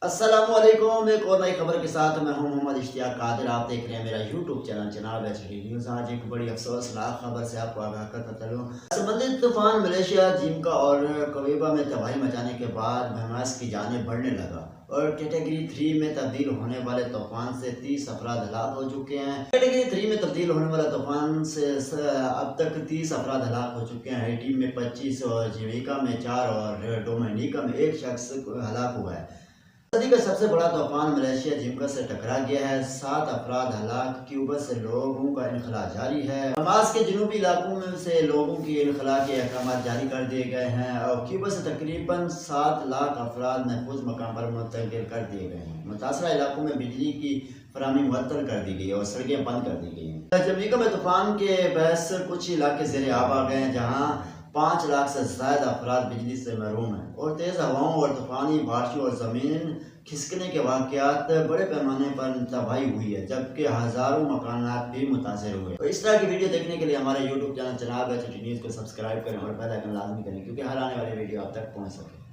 अस्सलामुअलैकुम। एक और नई खबर के साथ मैं हूं मोहम्मद इश्तियाक कादिर। आप देख रहे हैं मेरा यूट्यूब चैनल जनाब एचडी न्यूज़। आज एक बड़ी अफसोसनाक खबर से आपको आगाह करता चलूं। संबंधित तूफान मलेशिया, जिमका और कवीबा में तबाही मचाने के बाद बेमास की जानें बढ़ने लगा और कैटेगरी 3 में तब्दील होने वाले तूफान से 30 अफराद हलाक हो चुके हैं। कैटेगरी 3 में तब्दील होने वाला तूफान से अब तक 30 अफराद हलाक हो चुके हैं। हैटी में 25 और जमैका में 4 और डोमिनिका में 1 शख्स हलाक हुआ है। सदी का सबसे बड़ा तूफान मलेशिया जिमका से टकरा गया है। 7 अफराद हलाक। क्यूबा से लोगों का इनखला जारी है। हमास के जनूबी इलाकों में से लोगों की इनखला के अहकाम जारी कर दिए गए हैं और क्यूबा से तकरीबन 7 लाख अफराद महफूज मकाम पर मुंतकिल कर दिए गए हैं। मुतासरा इलाकों में बिजली की फराहमी मुअत्तल कर दी गई और सड़कें बंद कर दी गई हैं। जमैका में तूफान के बहस कुछ इलाके ज़ेर आब आ गए हैं, जहाँ 5 लाख से ज़्यादा अफराद बिजली से महरूम हैं और तेज़ हवाओं और तूफ़ानी बारिशों और ज़मीन खिसकने के वाक़यात बड़े पैमाने पर तबाही हुई है, जबकि हज़ारों मकानात भी मुतासर हुए। तो इस तरह की वीडियो देखने के लिए हमारे यूट्यूब चैनल जनाब एचडी न्यूज़ को सब्सक्राइब करें और बेल आइकन लाजमी करें, क्योंकि हर आने वाली वीडियो आप तक पहुँच सके।